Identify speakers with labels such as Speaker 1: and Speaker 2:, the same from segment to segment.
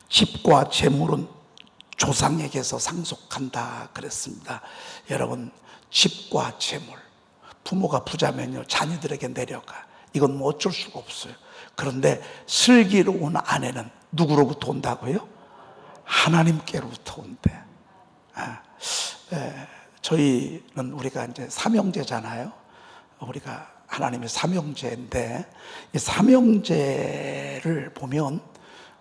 Speaker 1: 집과 재물은 조상에게서 상속한다 그랬습니다. 여러분, 집과 재물, 부모가 부자면요 자녀들에게 내려가. 이건 뭐 어쩔 수가 없어요. 그런데 슬기로운 아내는 누구로부터 온다고요? 하나님께로부터 온대. 저희는 우리가 이제 삼형제잖아요. 우리가 하나님의 삼형제인데, 이 삼형제를 보면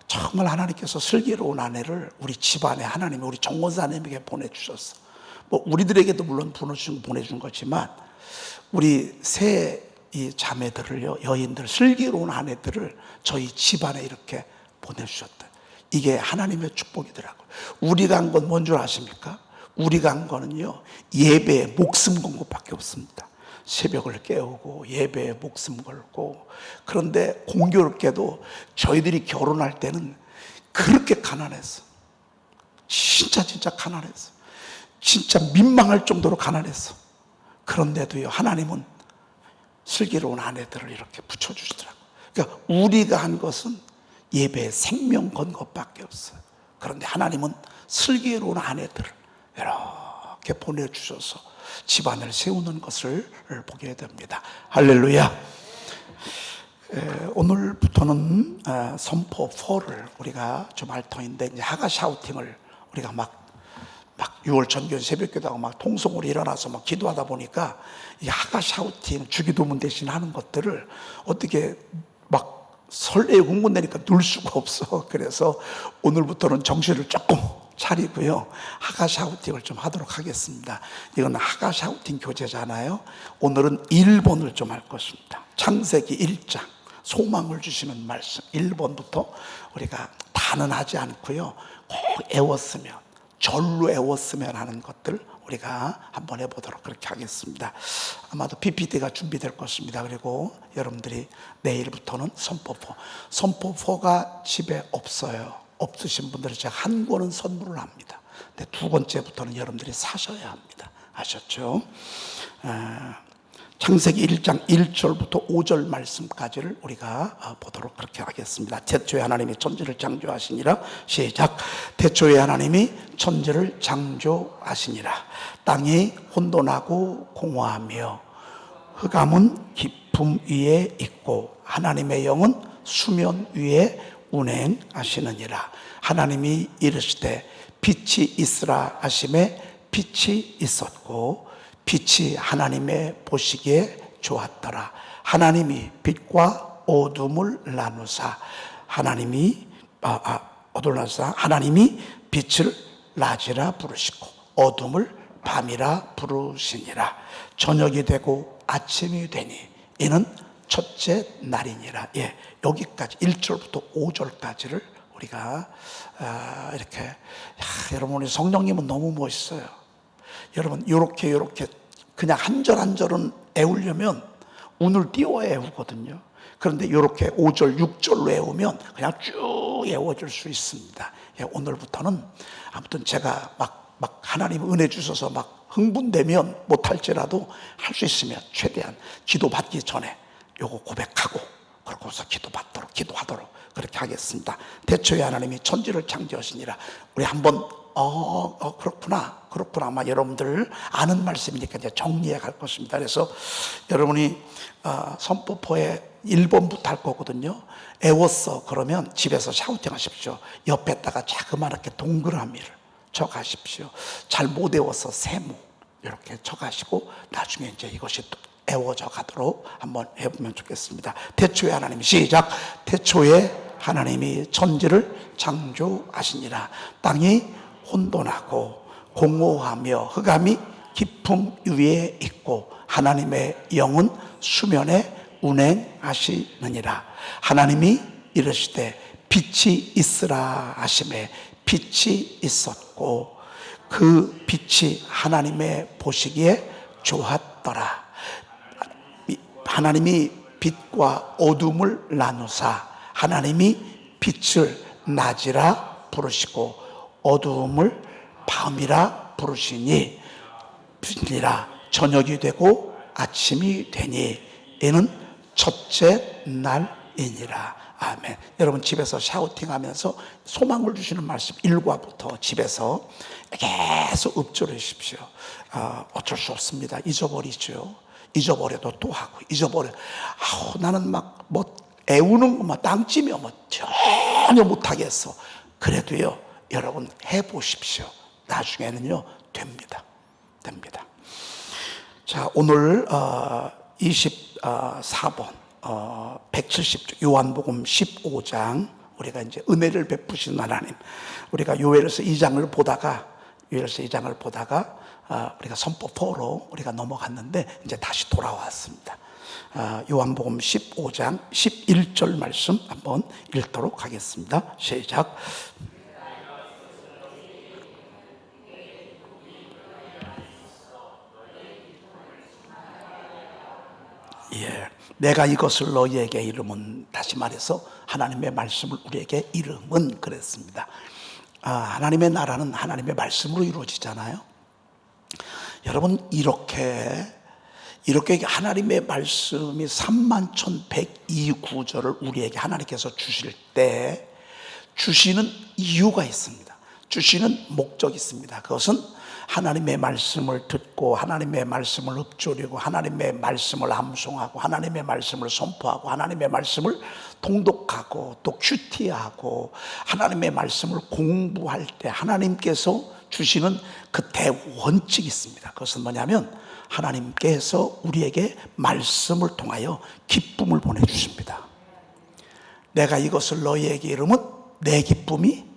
Speaker 1: 정말 하나님께서 슬기로운 아내를 우리 집안에 하나님이 우리 정원사님에게 보내주셨어. 뭐 우리들에게도 물론 보내준 거지만 우리 세 이 자매들을요, 여인들, 슬기로운 아내들을 저희 집안에 이렇게 보내주셨다. 이게 하나님의 축복이더라고요. 우리가 한 건 뭔 줄 아십니까? 우리가 한 거는요, 예배에 목숨 건 것밖에 없습니다. 새벽을 깨우고 예배에 목숨 걸고. 그런데 공교롭게도 저희들이 결혼할 때는 그렇게 가난했어. 진짜 가난했어. 진짜 민망할 정도로 가난했어. 그런데도요, 하나님은 슬기로운 아내들을 이렇게 붙여주시더라고요. 그러니까 우리가 한 것은 예배에 생명 건 것밖에 없어요. 그런데 하나님은 슬기로운 아내들을 이렇게 보내주셔서 집안을 세우는 것을 보게 됩니다. 할렐루야. 오늘부터는 선포 4를 우리가 좀 할 터인데, 이제 하가 샤우팅을 우리가 막 6월 전교회 새벽기도하고 막 통성으로 일어나서 막 기도하다 보니까 이 하가 샤우팅, 주기도문 대신 하는 것들을 어떻게 막 설레고 흥분되니까 놀 수가 없어. 그래서 오늘부터는 정신을 조금 차리고요, 하가 샤우팅을 좀 하도록 하겠습니다. 이건 하가 샤우팅 교재잖아요. 오늘은 1번을 좀 할 것입니다. 창세기 1장, 소망을 주시는 말씀 1번부터 우리가 다는 하지 않고요, 꼭 애웠으면, 절로 애웠으면 하는 것들 우리가 한번 해보도록 그렇게 하겠습니다. 아마도 PPT가 준비될 것입니다. 그리고 여러분들이 내일부터는 선포포, 선포포가 집에 없어요. 없으신 분들은 제가 한 권은 선물을 합니다. 근데 두 번째부터는 여러분들이 사셔야 합니다. 아셨죠? 창세기 1장 1절부터 5절 말씀까지를 우리가 보도록 그렇게 하겠습니다. 태초에 하나님이 천지를 창조하시니라. 시작. 태초에 하나님이 천지를 창조하시니라. 땅이 혼돈하고 공허하며 흑암은 깊음 위에 있고 하나님의 영은 수면 위에 운행하시느니라. 하나님이 이르시되 빛이 있으라 하심에 빛이 있었고 빛이 하나님의 보시기에 좋았더라. 하나님이 빛과 어둠을 나누사 하나님이 빛을 낮이라 부르시고 어둠을 밤이라 부르시니라. 저녁이 되고 아침이 되니 이는 첫째 날이니라. 여기까지 1절부터 5절까지를 우리가 이렇게, 여러분, 우리 성령님은 너무 멋있어요. 여러분, 요렇게 그냥 한 절 한 절은 애우려면 운을 띄워야 애우거든요. 그런데 요렇게 5절 6절로 애우면 그냥 쭉 애워질 수 있습니다. 오늘부터는 아무튼 제가 막 하나님 은혜 주셔서 막 흥분되면 못할지라도 할 수 있으면 최대한 기도 받기 전에 요거 고백하고 그러고서 기도하도록 그렇게 하겠습니다. 태초에 하나님이 천지를 창조하시니라. 우리 한번 그렇구나. 아마 여러분들 아는 말씀이니까 이제 정리해 갈 것입니다. 그래서 여러분이 선포포에 1번부터 할 거거든요. 애웠어 그러면 집에서 샤우팅 하십시오. 옆에다가 자그마하게 동그라미를 쳐가십시오. 잘 못 애워서 세모 이렇게 쳐가시고 나중에 이제 이것이 또 애워져 가도록 한번 해보면 좋겠습니다. 태초에 하나님이, 시작. 태초에 하나님이 천지를 창조하시니라. 땅이 혼돈하고 공허하며 흑암이 깊음 위에 있고 하나님의 영은 수면에 운행하시느니라. 하나님이 이르시되 빛이 있으라 하심에 빛이 있었고 그 빛이 하나님의 보시기에 좋았더라. 하나님이 빛과 어둠을 나누사 하나님이 빛을 낮이라 부르시고 어두움을 밤이라 부르시니 저녁이 되고 아침이 되니 이는 첫째 날이니라. 이니라. 아멘. 여러분 집에서 샤우팅하면서 소망을 주시는 말씀 일과부터 집에서 계속 읊조리십시오. 어쩔 수 없습니다. 잊어버리죠. 잊어버려도 또 하고 잊어버려. 나는 막 뭐 애우는 것만 땅찜이야 뭐 전혀 못하겠어. 그래도요 여러분 해보십시오. 나중에는요 됩니다. 자, 오늘 24번 170쪽 요한복음 15장 우리가 이제 은혜를 베푸신 하나님, 우리가 요엘서 2장을 보다가 우리가 선포 4로 우리가 넘어갔는데 이제 다시 돌아왔습니다. 요한복음 15장 11절 말씀 한번 읽도록 하겠습니다. 시작. 내가 이것을 너희에게 이름은, 다시 말해서 하나님의 말씀을 우리에게 이름은 그랬습니다. 하나님의 나라는 하나님의 말씀으로 이루어지잖아요. 여러분 이렇게 하나님의 말씀이 31,102구절을 우리에게 하나님께서 주실 때 주시는 이유가 있습니다. 주시는 목적이 있습니다. 그것은 하나님의 말씀을 듣고 하나님의 말씀을 읊조리고 하나님의 말씀을 암송하고 하나님의 말씀을 선포하고 하나님의 말씀을 통독하고 또 큐티하고 하나님의 말씀을 공부할 때 하나님께서 주시는 그 대원칙이 있습니다. 그것은 뭐냐면 하나님께서 우리에게 말씀을 통하여 기쁨을 보내주십니다. 내가 이것을 너희에게 이름은 내 기쁨이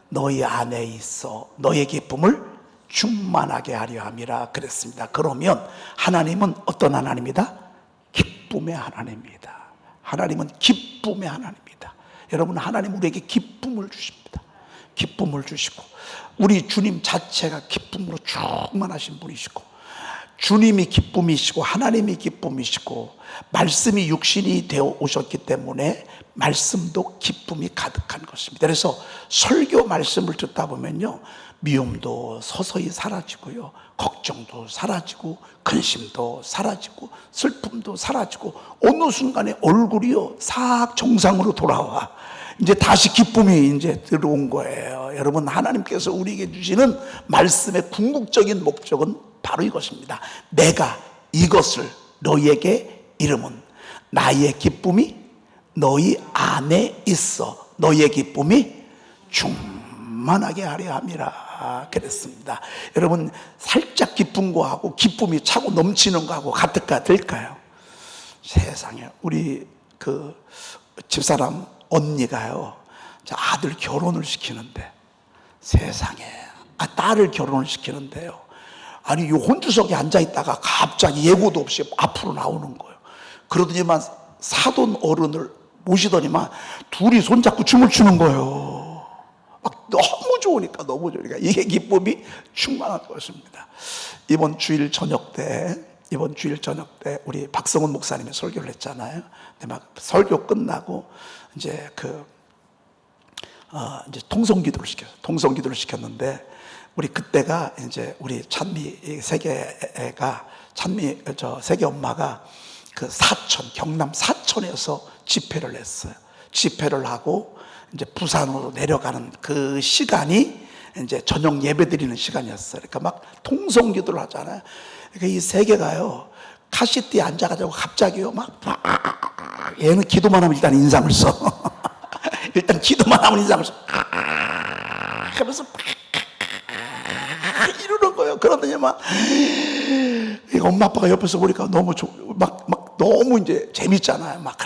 Speaker 1: 너희 안에 있어 너희의 기쁨을 충만하게 하려 함이라 그랬습니다. 그러면 하나님은 어떤 하나님이다? 기쁨의 하나님입니다. 하나님은 기쁨의 하나님입니다. 여러분 하나님 우리에게 기쁨을 주십니다. 기쁨을 주시고 우리 주님 자체가 기쁨으로 충만하신 분이시고 주님이 기쁨이시고 하나님이 기쁨이시고 말씀이 육신이 되어 오셨기 때문에 말씀도 기쁨이 가득한 것입니다. 그래서 설교 말씀을 듣다 보면요 미움도 서서히 사라지고요 걱정도 사라지고 근심도 사라지고 슬픔도 사라지고 어느 순간에 얼굴이요 싹 정상으로 돌아와 이제 다시 기쁨이 이제 들어온 거예요. 여러분 하나님께서 우리에게 주시는 말씀의 궁극적인 목적은 바로 이것입니다. 내가 이것을 너희에게 이름은 나의 기쁨이 너희 안에 있어 너희의 기쁨이 충만하게 하려 함이라 그랬습니다. 여러분 살짝 기쁜 거하고 기쁨이 차고 넘치는 거하고 될까요? 세상에 우리 그 집사람 언니가요 아들 결혼을 시키는데 세상에 딸을 결혼을 시키는데요 아니 이 혼주석에 앉아있다가 갑자기 예고도 없이 앞으로 나오는 거예요. 그러더니만 사돈 어른을 모시더니만 둘이 손잡고 춤을 추는 거예요. 막 너무 좋으니까 이게 기쁨이 충만한 것입니다. 이번 주일 저녁 때 우리 박성훈 목사님이 설교를 했잖아요. 근데 막 설교 끝나고 이제 이제 통성기도를 시켰는데 우리 그때가 이제 우리 찬미 세계 엄마가 그 경남 사천에서 집회를 했어요. 집회를 하고 이제 부산으로 내려가는 그 시간이 이제 저녁 예배 드리는 시간이었어요. 그러니까 막 통성기도를 하잖아요. 그러니까 이 세계가요 카시트에 앉아가지고 갑자기요 막 얘는 기도만 하면 일단 인상을 써. 일단 기도만 하면 인상을 써. 하면서 이러는 거예요. 그러더니 막 엄마 아빠가 옆에서 보니까 너무 너무 이제 재밌잖아요. 막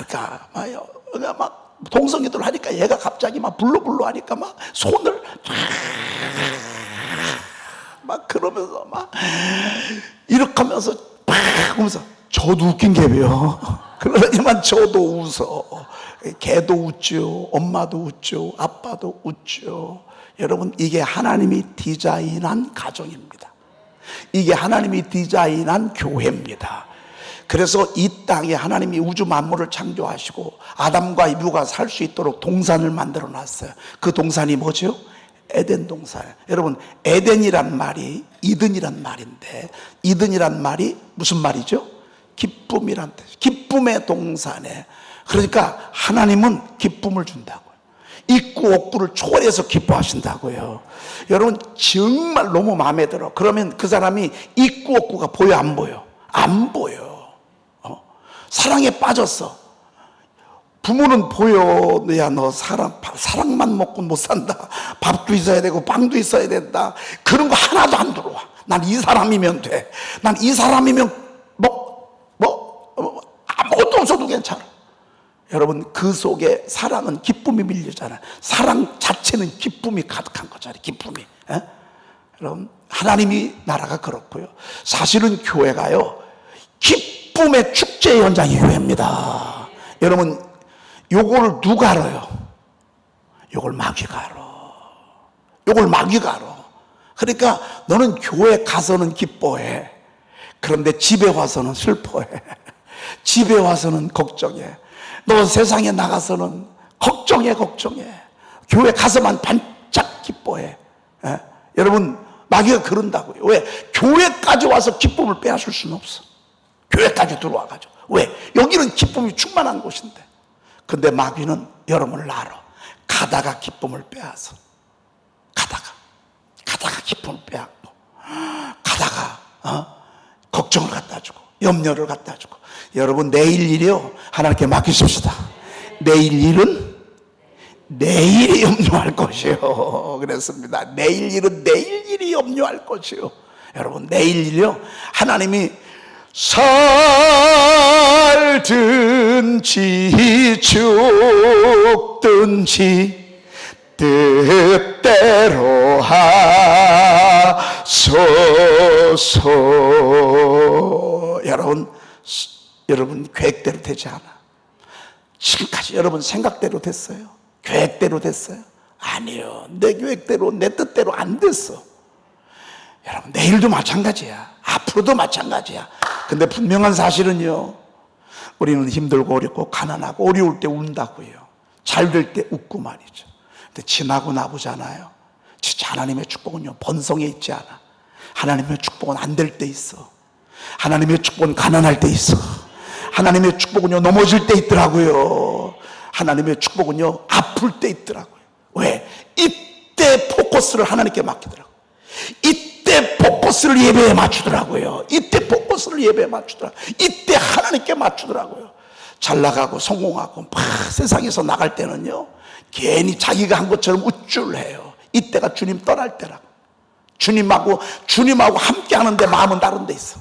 Speaker 1: 동성기도를 하니까 얘가 갑자기 막 불러 하니까 막 손을 막 그러면서 막 이렇게 하면서 하면서 저도 웃긴 게요. 그러더니만 저도 웃어. 걔도 웃죠. 엄마도 웃죠. 아빠도 웃죠. 여러분 이게 하나님이 디자인한 가정입니다. 이게 하나님이 디자인한 교회입니다. 그래서 이 땅에 하나님이 우주 만물을 창조하시고 아담과 이브가 살 수 있도록 동산을 만들어 놨어요. 그 동산이 뭐죠? 에덴 동산. 여러분 에덴이란 말이 이든이란 말인데 이든이란 말이 무슨 말이죠? 기쁨이란 뜻. 기쁨의 동산에 그러니까 하나님은 기쁨을 준다고요. 입구 옥구를 초월해서 기뻐하신다고요. 여러분 정말 너무 마음에 들어. 그러면 그 사람이 입구 옥구가 보여 안 보여? 안 보여. 사랑에 빠졌어. 부모는 보여. 야, 너 사랑만 먹고 못 산다. 밥도 있어야 되고 빵도 있어야 된다. 그런 거 하나도 안 들어와. 난 이 사람이면 돼. 난 이 사람이면 아무것도 없어도 괜찮아. 여러분 그 속에 사랑은 기쁨이 밀리잖아요. 사랑 자체는 기쁨이 가득한 거잖아요. 기쁨이. 에? 여러분 하나님이 나라가 그렇고요. 사실은 교회가요 기쁨의 축제의 현장이 교회입니다. 여러분 요걸 누가 알아요? 요걸 마귀가 알아. 요걸 마귀가 알아. 그러니까 너는 교회 가서는 기뻐해. 그런데 집에 와서는 슬퍼해. 집에 와서는 걱정해. 너 세상에 나가서는 걱정해. 교회 가서만 반짝 기뻐해. 예? 여러분 마귀가 그런다고요. 왜? 교회까지 와서 기쁨을 빼앗을 수는 없어. 교회까지 들어와가지고. 왜? 여기는 기쁨이 충만한 곳인데. 근데 마귀는 여러분을 알아. 가다가 기쁨을 빼앗아. 가다가 기쁨을 빼앗고, 가다가 걱정을 갖다 주고 염려를 갖다 주고. 여러분 내일 일이요 하나님께 맡기십시다. 내일 일은 내일이 염려할 것이요. 그랬습니다. 내일 일은 내일 일이 염려할 것이요. 여러분 내일 일이요 하나님이 살든지 죽든지 뜻대로 하소서. 여러분 계획대로 되지 않아. 지금까지 여러분 생각대로 됐어요? 계획대로 됐어요? 아니요. 내 계획대로 내 뜻대로 안 됐어. 여러분 내일도 마찬가지야. 앞으로도 마찬가지야. 근데 분명한 사실은요 우리는 힘들고 어렵고 가난하고 어려울 때 운다고요. 잘 될 때 웃고 말이죠. 근데 지나고 나보잖아요. 진짜 하나님의 축복은요 번성에 있지 않아. 하나님의 축복은 안 될 때 있어. 하나님의 축복은 가난할 때 있어. 하나님의 축복은요 넘어질 때 있더라고요. 하나님의 축복은요 아플 때 있더라고요. 왜? 이때 포커스를 하나님께 맡기더라고요. 이때 포커스를 예배에 맞추더라고요. 이때 포커스를 예배에 맞추더라고요. 이때 하나님께 맞추더라고요. 잘 나가고 성공하고 막 세상에서 나갈 때는요 괜히 자기가 한 것처럼 우쭐해요. 이때가 주님 떠날 때라고. 주님하고 함께 하는데 마음은 다른 데 있어.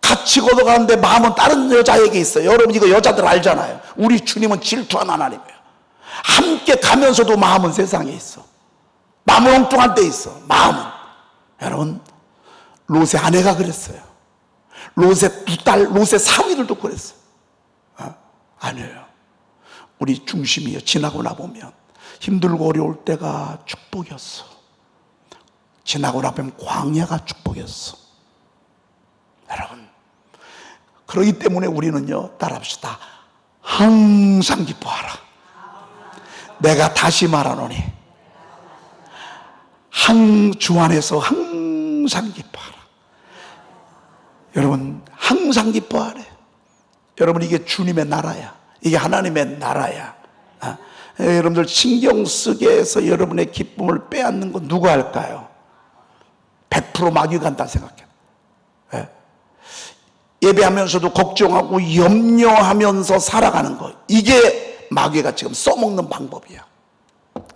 Speaker 1: 같이 걸어가는데 마음은 다른 여자에게 있어요. 여러분 이거 여자들 알잖아요. 우리 주님은 질투한 하나님이에요. 함께 가면서도 마음은 세상에 있어. 마음은 엉뚱한 데 있어. 마음은. 여러분 롯의 아내가 그랬어요. 롯의 두 딸, 롯의 사위들도 그랬어요. 아니에요. 우리 중심이요 지나고 나보면 힘들고 어려울 때가 축복이었어. 지나고 나보면 광야가 축복이었어. 여러분 그러기 때문에 우리는요 따라합시다. 항상 기뻐하라. 내가 다시 말하노니 주 안에서 항상 기뻐하라. 여러분 항상 기뻐하래. 여러분 이게 주님의 나라야. 이게 하나님의 나라야. 여러분들 신경 쓰게 해서 여러분의 기쁨을 빼앗는 건 누가 할까요? 100% 마귀가 한다 생각해. 예배하면서도 걱정하고 염려하면서 살아가는 거, 이게 마귀가 지금 써먹는 방법이야.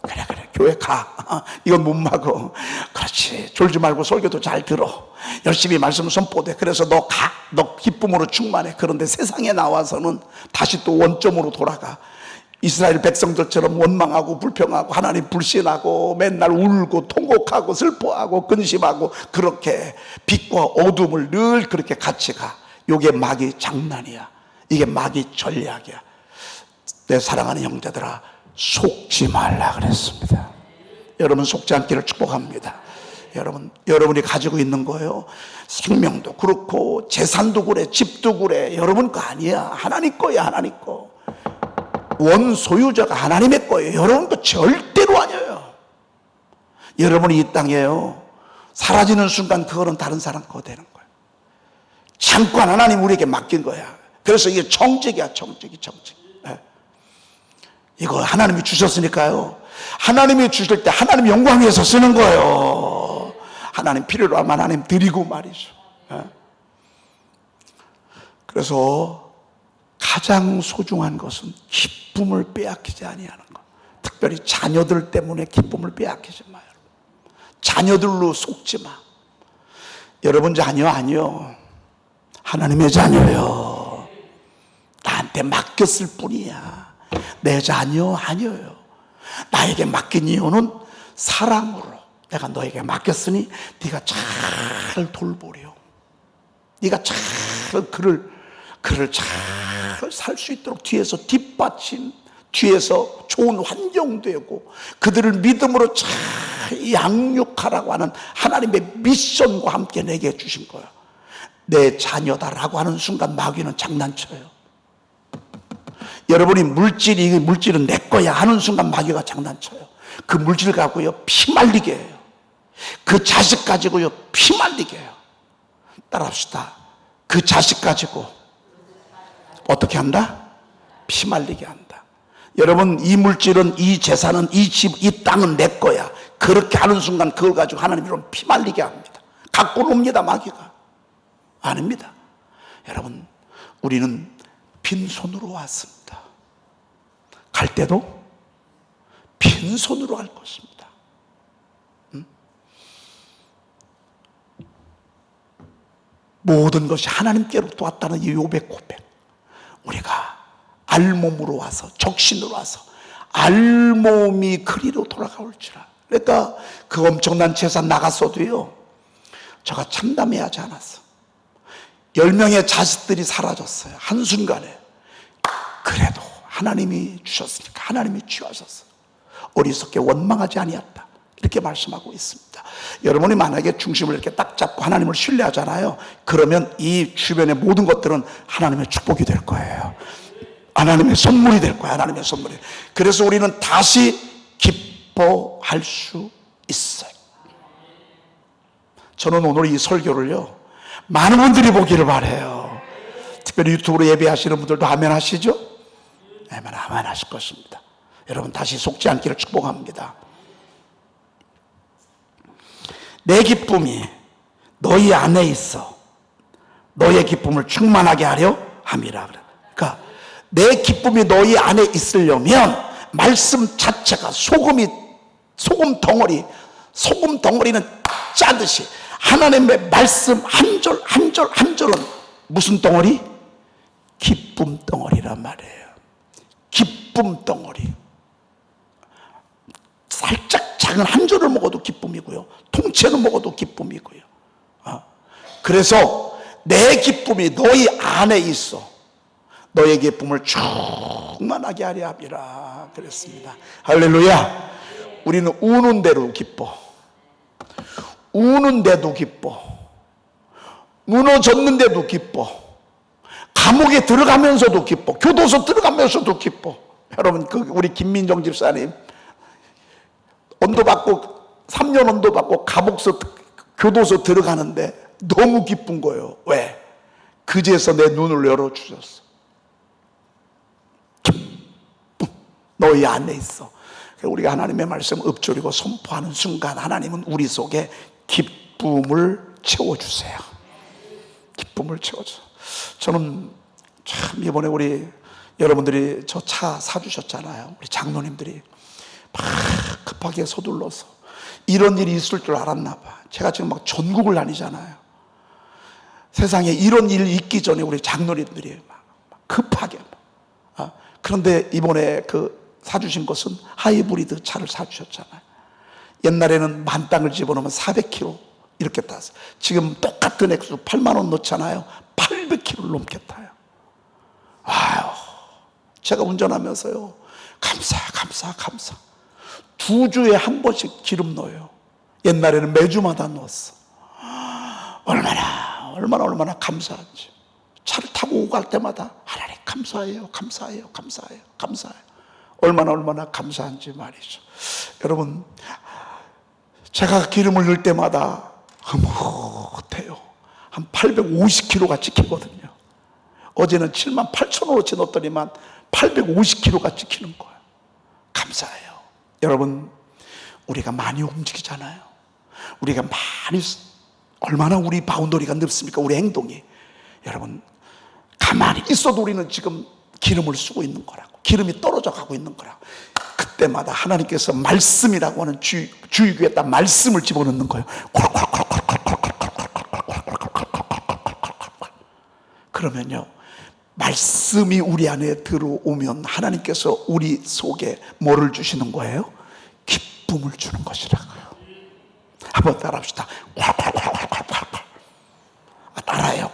Speaker 1: 그래 교회 가. 이건 못 막어. 그렇지. 졸지 말고 설교도 잘 들어. 열심히 말씀 선포돼. 그래서 너 가. 너 기쁨으로 충만해. 그런데 세상에 나와서는 다시 또 원점으로 돌아가. 이스라엘 백성들처럼 원망하고 불평하고 하나님 불신하고 맨날 울고 통곡하고 슬퍼하고 근심하고 그렇게 빛과 어둠을 늘 그렇게 같이 가. 이게 마귀 장난이야. 이게 마귀 전략이야. 내 사랑하는 형제들아, 속지 말라 그랬습니다. 여러분 속지 않기를 축복합니다. 여러분이 가지고 있는 거예요. 생명도 그렇고 재산도 그래, 집도 그래. 여러분 거 아니야. 하나님 거야. 하나님 거. 원 소유자가 하나님의 거예요. 여러분 거 절대로 아니에요. 여러분이 이 땅에요 사라지는 순간 그거는 다른 사람 거 되는 거예요. 잠깐 하나님 우리에게 맡긴 거야. 그래서 이게 정직이야, 정직. 네. 이거 하나님이 주셨으니까요. 하나님이 주실 때 하나님 영광 위해서 쓰는 거예요. 하나님 필요로 하면 하나님 드리고 말이죠. 네. 그래서 가장 소중한 것은 기쁨을 빼앗기지 아니하는 것. 특별히 자녀들 때문에 기쁨을 빼앗기지 마요. 자녀들로 속지 마. 여러분 자녀 아니요, 하나님의 자녀요. 나한테 맡겼을 뿐이야. 내 자녀 아니에요. 나에게 맡긴 이유는 사랑으로. 내가 너에게 맡겼으니 네가 잘 돌보려. 네가 잘 그를 잘 살 수 있도록 뒤에서 뒷받침, 뒤에서 좋은 환경 되고 그들을 믿음으로 잘 양육하라고 하는 하나님의 미션과 함께 내게 주신 거야. 내 자녀다라고 하는 순간 마귀는 장난쳐요. 여러분이 물질은 내 거야 하는 순간 마귀가 장난쳐요. 그 물질 갖고요 피말리게 해요. 그 자식 가지고요 피말리게 해요. 따라합시다. 그 자식 가지고 어떻게 한다? 피말리게 한다. 여러분, 이 물질은, 이 재산은, 이 집, 이 땅은 내 거야. 그렇게 하는 순간 그걸 가지고 하나님이 피말리게 합니다. 갖고 놉니다, 마귀가. 아닙니다. 여러분, 우리는 빈손으로 왔습니다. 갈 때도 빈손으로 갈 것입니다. 모든 것이 하나님께로부터 왔다는 이 요백 고백. 우리가 알몸으로 와서, 적신으로 와서 알몸이 그리로 돌아가올지라. 그러니까 그 엄청난 재산 나갔어도요, 저가 참담해하지 않았어. 10명의 자식들이 사라졌어요, 한순간에. 그래도 하나님이 주셨으니까 하나님이 취하셨어요. 어리석게 원망하지 아니했다, 이렇게 말씀하고 있습니다. 여러분이 만약에 중심을 이렇게 딱 잡고 하나님을 신뢰하잖아요. 그러면 이 주변의 모든 것들은 하나님의 축복이 될 거예요. 하나님의 선물이 될 거예요. 하나님의 선물이. 그래서 우리는 다시 기뻐할 수 있어요. 저는 오늘 이 설교를요, 많은 분들이 보기를 바라요. 특별히 유튜브로 예배하시는 분들도 아멘 하시죠? 아멘 하실 것입니다. 여러분 다시 속지 않기를 축복합니다. 내 기쁨이 너희 안에 있어 너의 기쁨을 충만하게 하려 함이라. 그러니까 내 기쁨이 너희 안에 있으려면 말씀 자체가 소금 덩어리는 짜듯이 하나님의 말씀 한 절 한 절은 무슨 덩어리? 기쁨 덩어리란 말이에요. 기쁨 덩어리. 살짝 작은 한 줄을 먹어도 기쁨이고요, 통째로 먹어도 기쁨이고요. 그래서 내 기쁨이 너희 안에 있어 너의 기쁨을 충만하게 하려 함이라 그랬습니다. 할렐루야. 우리는 우는 대로 기뻐, 우는데도 기뻐, 무너졌는데도 기뻐, 감옥에 들어가면서도 기뻐, 교도소 들어가면서도 기뻐. 여러분, 우리 김민정 집사님 언도받고 3년 언도받고 교도소 들어가는데 너무 기쁜 거예요. 왜? 그제서 내 눈을 열어주셨어. 기쁨 너희 안에 있어. 우리가 하나님의 말씀을 읊조리고 선포하는 순간 하나님은 우리 속에 기쁨을 채워주세요. 기쁨을 채워줘. 저는 참 이번에 우리 여러분들이 저 차 사주셨잖아요. 우리 장로님들이 막 급하게 서둘러서 이런 일이 있을 줄 알았나 봐. 제가 지금 막 전국을 다니잖아요. 세상에 이런 일이 있기 전에 우리 장로님들이 막 급하게. 그런데 이번에 사주신 것은 하이브리드 차를 사주셨잖아요. 옛날에는 만 땅을 집어넣으면 400km 이렇게 탔어요. 지금 똑같은 액수 8만 원 넣잖아요. 800km를 넘게 타요. 아유, 제가 운전하면서요, 감사. 2주에 한 번씩 기름 넣어요. 옛날에는 매주마다 넣었어. 얼마나 감사한지. 차를 타고 오고 갈 때마다 하나님 감사해요. 얼마나 감사한지 말이죠. 여러분, 제가 기름을 넣을 때마다 흐뭇해요. 한 850km가 찍히거든요. 어제는 78,000원어치 넣었더니만 850kg가 찍히는 거예요. 감사해요. 여러분, 우리가 많이 움직이잖아요. 우리가 얼마나 우리 바운더리가 넓습니까? 우리 행동이. 여러분, 가만히 있어도 우리는 지금 기름을 쓰고 있는 거라고. 기름이 떨어져 가고 있는 거라고. 그때마다 하나님께서 말씀이라고 하는 주의구에다 말씀을 집어넣는 거예요. 그러면요, 말씀이 우리 안에 들어오면 하나님께서 우리 속에 뭐를 주시는 거예요? 기쁨을 주는 것이라고요. 한번 따라합시다. 따라해요.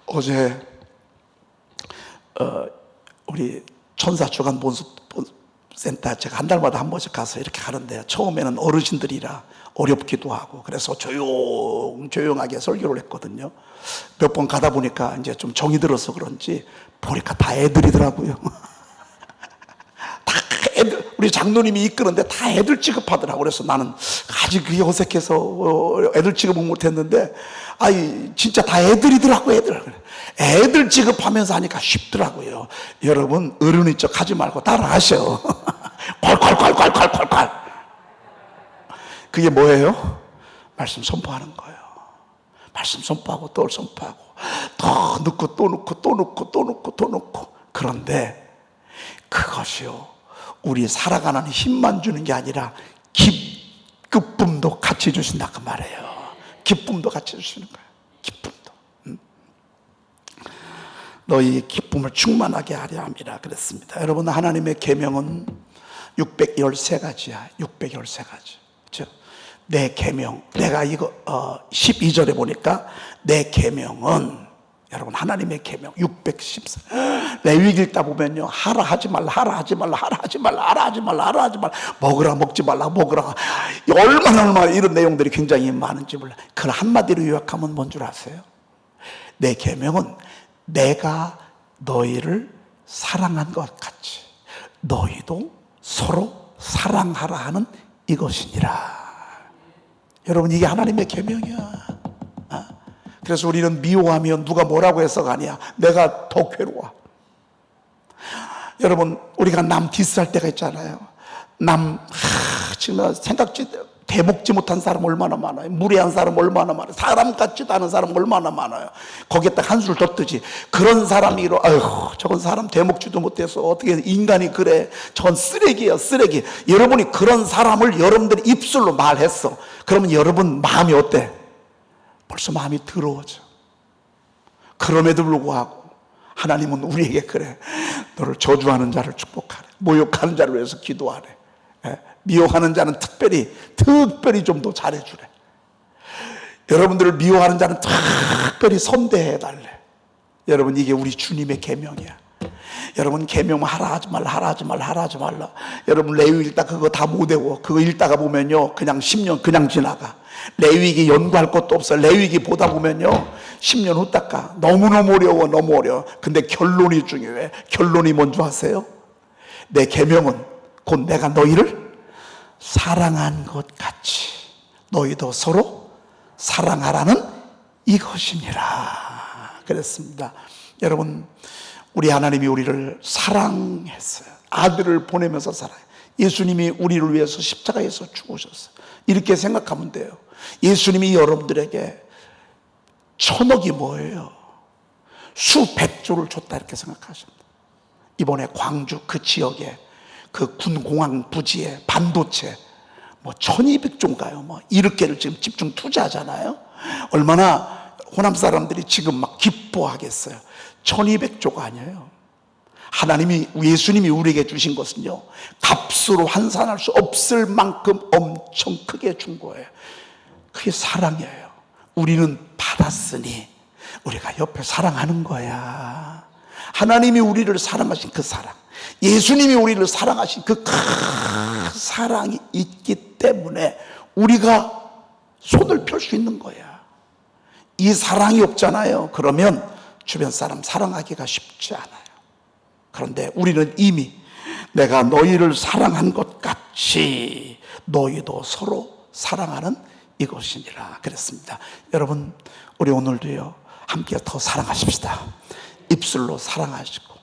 Speaker 1: 어제 우리 천사주간 본센터 제가 한 달마다 한 번씩 가서 이렇게 하는데요. 처음에는 어르신들이라 어렵기도 하고 그래서 조용하게 설교를 했거든요. 몇 번 가다 보니까 이제 좀 정이 들어서 그런지 보니까 다 애들이더라고요. 다 애들, 우리 장로님이 이끄는데 다 애들 취급하더라고요. 그래서 나는 아직 그게 어색해서 애들 취급은 못했는데 진짜 다 애들이더라고요. 애들 취급하면서 하니까 쉽더라고요. 여러분, 어른인 척 하지 말고 따라하셔. 콸콸콸콸콸콸콸. 그게 뭐예요? 말씀 선포하는 거예요. 말씀 선포하고 또 선포하고 더 넣고 또 넣고 또 넣고 또 넣고 또 넣고. 그런데 그것이요, 우리 살아가는 힘만 주는 게 아니라 기쁨도 같이 주신다 그 말이에요. 기쁨도 같이 주시는 거예요. 기쁨도. 너희 기쁨을 충만하게 하려 함이라 그랬습니다. 여러분, 하나님의 계명은 613가지야. 613가지. 그렇죠? 내 계명, 내가 이거 12절에 보니까 내 계명은, 여러분, 하나님의 계명 614. 레위기 읽다 보면요, 하라 하지 말라, 하라 하지 말라, 하라 하지 말라, 하라 하지 말라, 하라 하지 말라, 먹으라 먹지 말라, 먹으라. 얼마나 이런 내용들이 굉장히 많은지 몰라. 그걸 한마디로 요약하면 뭔 줄 아세요? 내 계명은 내가 너희를 사랑한 것 같이 너희도 서로 사랑하라 하는 이것이니라. 여러분, 이게 하나님의 계명이야. 그래서 우리는 미워하면 누가 뭐라고 해서가 아니야. 내가 더 괴로워. 여러분, 우리가 남 디스할 때가 있잖아요. 지금 대먹지 못한 사람 얼마나 많아요. 무례한 사람 얼마나 많아요. 사람 같지도 않은 사람 얼마나 많아요. 거기에다 한술 더 뜨지. 그런 사람이 아휴, 저건 사람 대먹지도 못해서 어떻게 인간이 그래. 저건 쓰레기야, 쓰레기. 여러분이 그런 사람을 여러분들이 입술로 말했어. 그러면 여러분 마음이 어때? 벌써 마음이 더러워져. 그럼에도 불구하고 하나님은 우리에게 그래. 너를 저주하는 자를 축복하래. 모욕하는 자를 위해서 기도하래. 미워하는 자는 특별히 좀 더 잘해주래. 여러분들을 미워하는 자는 특별히 선대해달래. 여러분, 이게 우리 주님의 계명이야. 여러분, 계명 하라 하지 말라, 하라 하지 말라, 하라 하지 말라. 여러분, 레위 읽다 그거 다 못 외워. 그거 읽다가 보면요, 그냥 10년 그냥 지나가. 레위기 연구할 것도 없어. 레위기 보다 보면요 10년 후딱 너무너무 어려워. 너무 어려워. 근데 결론이 중요해. 결론이 뭔지 아세요? 내 계명은 곧 내가 너희를 사랑한 것 같이 너희도 서로 사랑하라는 이것이니라 그랬습니다. 여러분, 우리 하나님이 우리를 사랑했어요. 아들을 보내면서 사랑해요. 예수님이 우리를 위해서 십자가에서 죽으셨어요. 이렇게 생각하면 돼요. 예수님이 여러분들에게 1,000억이 뭐예요? 수백조를 줬다 이렇게 생각하시면 돼요. 이번에 광주 그 지역에 그 군공항 부지에 반도체 1,200조인가요? 1억 개를 지금 집중 투자하잖아요. 얼마나 호남 사람들이 지금 막 기뻐하겠어요. 1,200조가 아니에요. 하나님이, 예수님이 우리에게 주신 것은요, 값으로 환산할 수 없을 만큼 엄청 크게 준 거예요. 그게 사랑이에요. 우리는 받았으니 우리가 옆에 사랑하는 거야. 하나님이 우리를 사랑하신 그 사랑, 예수님이 우리를 사랑하신 그 큰 사랑이 있기 때문에 우리가 손을 펼 수 있는 거야. 이 사랑이 없잖아요. 그러면 주변 사람 사랑하기가 쉽지 않아요. 그런데 우리는 이미 내가 너희를 사랑한 것 같이 너희도 서로 사랑하는 이곳이니라 그랬습니다. 여러분, 우리 오늘도요 함께 더 사랑하십시다. 입술로 사랑하시고,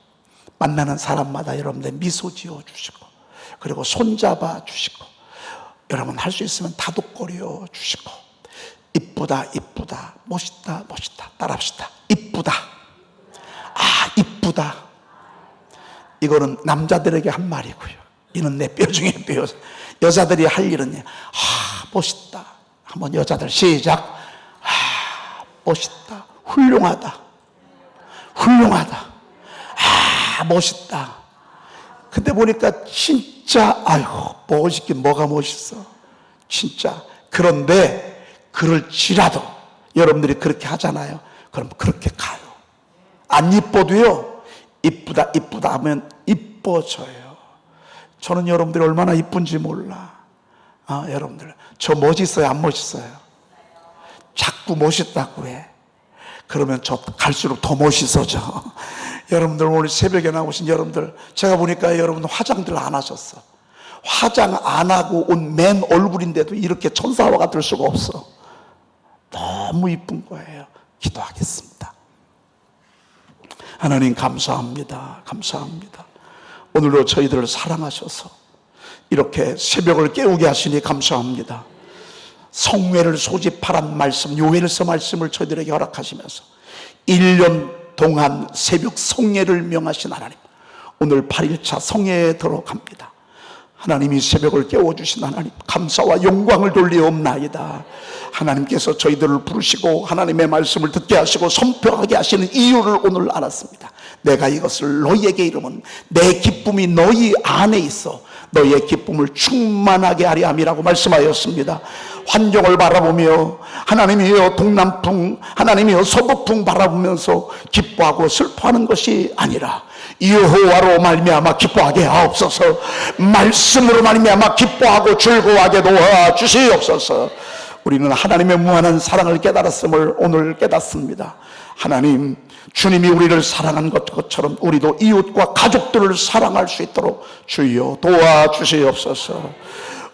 Speaker 1: 만나는 사람마다 여러분들 미소 지어 주시고, 그리고 손잡아 주시고, 여러분 할 수 있으면 다독거려 주시고, 이쁘다 이쁘다, 멋있다 멋있다 따라합시다. 이쁘다, 아 이쁘다, 이거는 남자들에게 한 말이고요, 이는 내 뼈 중에 뼈. 여자들이 할 일은 아 멋있다. 한번 여자들 시작. 아 멋있다, 훌륭하다, 훌륭하다, 아 멋있다. 근데 보니까 진짜 아이고 멋있긴 뭐가 멋있어 진짜. 그런데 그럴지라도 여러분들이 그렇게 하잖아요. 그럼 그렇게 가요. 안 이뻐도요 이쁘다 이쁘다 하면 이뻐져요. 저는 여러분들이 얼마나 이쁜지 몰라. 여러분들 저 멋있어요 안 멋있어요? 자꾸 멋있다고 해. 그러면 저 갈수록 더 멋있어져. 여러분들 오늘 새벽에 나오신 여러분들, 제가 보니까 여러분 화장들 안 하셨어. 화장 안 하고 온 맨 얼굴인데도 이렇게 천사와 같을 수가 없어. 너무 이쁜 거예요. 기도하겠습니다. 하나님 감사합니다. 감사합니다. 오늘도 저희들을 사랑하셔서 이렇게 새벽을 깨우게 하시니 감사합니다. 성회를 소집하란 말씀, 요엘서 말씀을 저희들에게 허락하시면서 1년 동안 새벽 성회를 명하신 하나님, 오늘 8일차 성회에 들어갑니다. 하나님이 새벽을 깨워주신 하나님, 감사와 영광을 돌리옵나이다. 하나님께서 저희들을 부르시고 하나님의 말씀을 듣게 하시고 선포하게 하시는 이유를 오늘 알았습니다. 내가 이것을 너희에게 이르면 내 기쁨이 너희 안에 있어 너희의 기쁨을 충만하게 하리 함이라고 말씀하였습니다. 환경을 바라보며 하나님이여 동남풍, 하나님이여 서북풍 바라보면서 기뻐하고 슬퍼하는 것이 아니라 여호와로 말미암아 기뻐하게 하옵소서. 말씀으로 말미암아 기뻐하고 즐거워하게 도와주시옵소서. 우리는 하나님의 무한한 사랑을 깨달았음을 오늘 깨닫습니다. 하나님, 주님이 우리를 사랑한 것처럼 우리도 이웃과 가족들을 사랑할 수 있도록 주여 도와주시옵소서.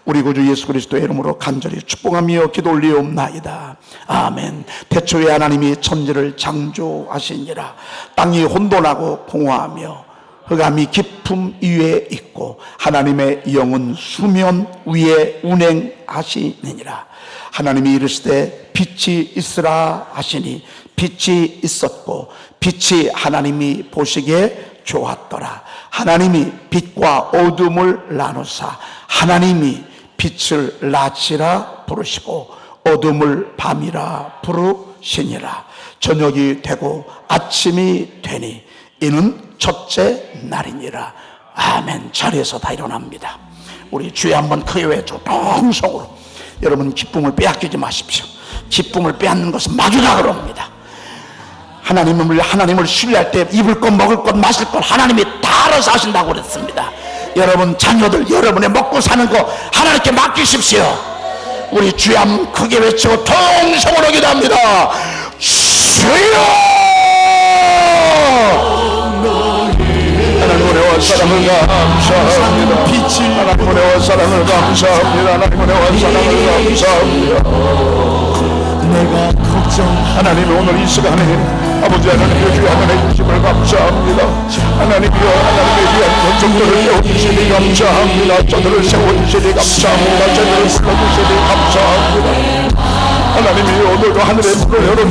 Speaker 1: 우리 구주 예수 그리스도의 이름으로 간절히 축복하며 기도 올리옵나이다. 아멘. 태초에 하나님이 천지를 창조하시니라. 땅이 혼돈하고 공허하며 흑암이 깊음 위에 있고 하나님의 영은 수면 위에 운행하시느니라. 하나님이 이르시되 빛이 있으라 하시니 빛이 있었고 빛이 하나님이 보시기에 좋았더라. 하나님이 빛과 어둠을 나누사 하나님이 빛을 낮이라 부르시고 어둠을 밤이라 부르시니라. 저녁이 되고 아침이 되니 이는 첫째 날이니라. 아멘. 자리에서 다 일어납니다. 우리 주여 한번 크게 외쳐 동성으로. 여러분 기쁨을 빼앗기지 마십시오. 기쁨을 빼앗는 것은 마귀가 그럽니다. 하나님을 신뢰할 때 입을 것 먹을 것 마실 것 하나님이 다 알아서 하신다고 그랬습니다. 여러분 자녀들 여러분의 먹고 사는 거 하나님께 맡기십시오. 우리 주여 한번 크게 외치고 통성으로 기도합니다. 주여! 하나님 은혜와 사랑을 감사합니다. 하나님 은혜와 사랑을 감사합니다. 하나님 은혜와 사랑을 감사합니다. 내가 걱정 하나님 오늘 이 시간에 아버지 하나님의 주여 하나님의 주심을 감사합니다. 하나님이여 하나님의 위한 권속들을 세워주시니 감사합니다. 저들을 세워주시니 감사합니다. 저들을 불러주시니 감사합니다. 하나님이 오늘도 하늘의 문을 열어